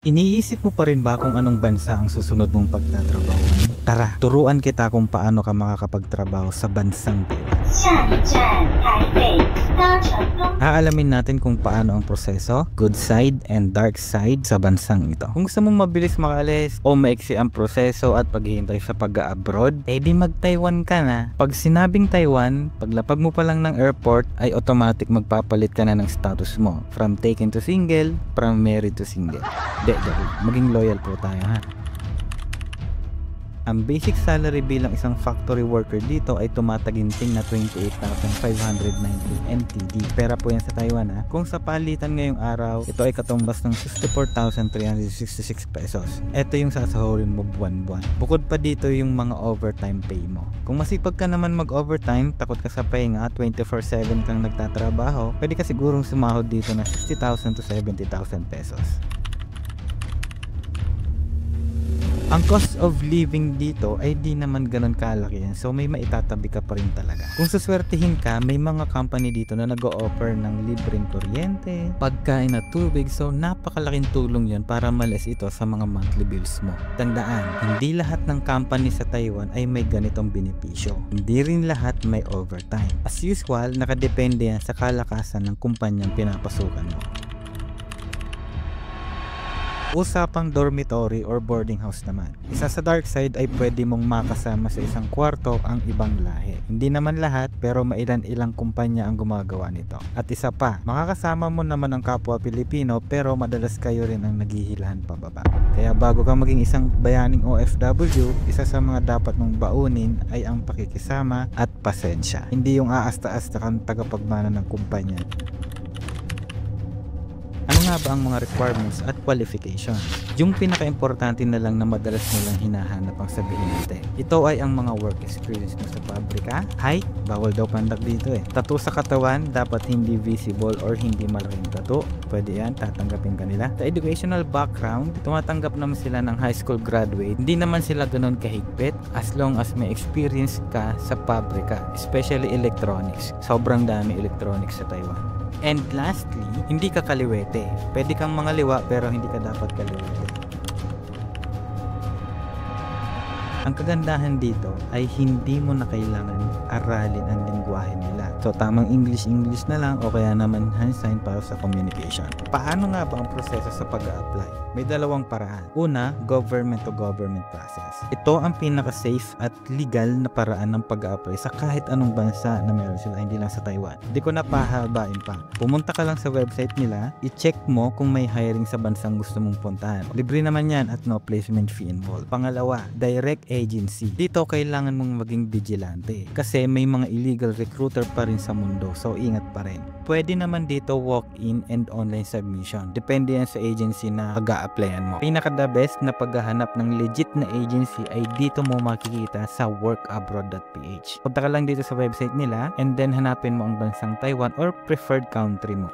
Iniisip mo pa rin ba kung anong bansa ang susunod mong pagtatrabaho? Tara, turuan kita kung paano ka makakapagtrabaho sa bansang Taiwan. Aalamin natin kung paano ang proseso, good side and dark side sa bansang ito. Kung gusto mong mabilis makaalis o maiksi ang proseso at paghihintay sa pag-abroad, di mag-Taiwan ka na. Pag sinabing Taiwan, paglapag mo pa lang ng airport ay automatic magpapalit ka na ng status mo. From taken to single, from married to single. Maging loyal po tayo ha. Ang basic salary bilang isang factory worker dito ay tumataginting na 28,590 NTD. Pera po yan sa Taiwan ha. Kung sa palitan ngayong araw, ito ay katumbas ng 64,366 pesos. Ito yung sasahurin mo buwan-buwan. Bukod pa dito yung mga overtime pay mo. Kung masipag ka naman mag-overtime, takot ka sa pahinga, 24/7 kang nagtatrabaho, pwede ka sigurong sumahod dito na 60,000 to 70,000 pesos. Ang cost of living dito ay di naman ganun kalaki yan. So may maitatabi ka pa rin talaga. Kung suswertihin ka, may mga company dito na nag-o-offer ng libreng kuryente, pagkain at tubig. So napakalaking tulong yun para malis ito sa mga monthly bills mo. Tandaan, hindi lahat ng company sa Taiwan ay may ganitong benepisyo. Hindi rin lahat may overtime. As usual, nakadepende yan sa kalakasan ng kumpanyang pinapasukan mo. Usapang dormitory or boarding house naman. Isa sa dark side ay pwede mong makasama sa isang kwarto ang ibang lahi. Hindi naman lahat pero mailan-ilang kumpanya ang gumagawa nito. At isa pa, makakasama mo naman ang kapwa Pilipino pero madalas kayo rin ang naghihilahan pababa. Kaya bago ka maging isang bayaning OFW, isa sa mga dapat mong baunin ay ang pakikisama at pasensya. Hindi yung aasta-asta kang tagapagmana ng kumpanya. Ano nga ba ang mga requirements at qualification? Yung pinaka-importante na lang na madalas nilang hinahanap ang sabihin natin. Ito ay ang mga work experience mo sa pabrika. Height, bawal daw pandak dito eh. Tattoo sa katawan, dapat hindi visible or hindi malaking tattoo. Pwede yan, tatanggapin ka nila. Sa educational background, tumatanggap naman sila ng high school graduate. Hindi naman sila ganun kahigpit as long as may experience ka sa pabrika, especially electronics. Sobrang dami electronics sa Taiwan. And lastly, hindi ka kaliwete. Pwede kang mangaliwa pero hindi ka dapat kaliwete. Ang kagandahan dito ay hindi mo na kailangan aralin ang lingwahe nila. So tamang English na lang o kaya naman hand sign para sa communication. Paano nga ba ang proseso sa pag-a-apply? May dalawang paraan. Una, government to government process. Ito ang pinaka-safe at legal na paraan ng pag-a-apply sa kahit anong bansa na meron sila, hindi lang sa Taiwan. Hindi ko na pahabain pa. Pumunta ka lang sa website nila, i-check mo kung may hiring sa bansang gusto mong puntahan. Libre naman yan at no placement fee involved. Pangalawa, direct agency. Dito kailangan mong maging vigilante kasi may mga illegal recruiter pa rin sa mundo, so ingat pa rin. Pwede naman dito walk-in and online submission. Depende yan sa agency na pag-a-applyan mo. Pinaka-the best na paghahanap ng legit na agency ay dito mo makikita sa workabroad.ph. Punta ka lang dito sa website nila and then hanapin mo ang bansang Taiwan or preferred country mo.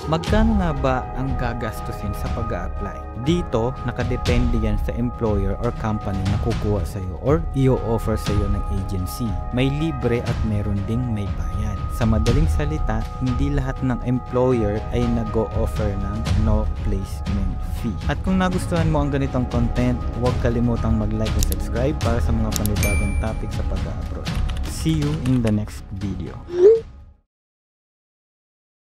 Magkano nga ba ang gagastusin sa pag-a-apply? Dito, nakadepende yan sa employer or company na kukuha sa'yo or i-offer sa'yo ng agency. May libre at meron ding may bayad. Sa madaling salita, hindi lahat ng employer ay nag-o-offer ng no placement fee. At kung nagustuhan mo ang ganitong content, huwag kalimutang mag-like and subscribe para sa mga panibagong topic sa pag-a-abroad. See you in the next video.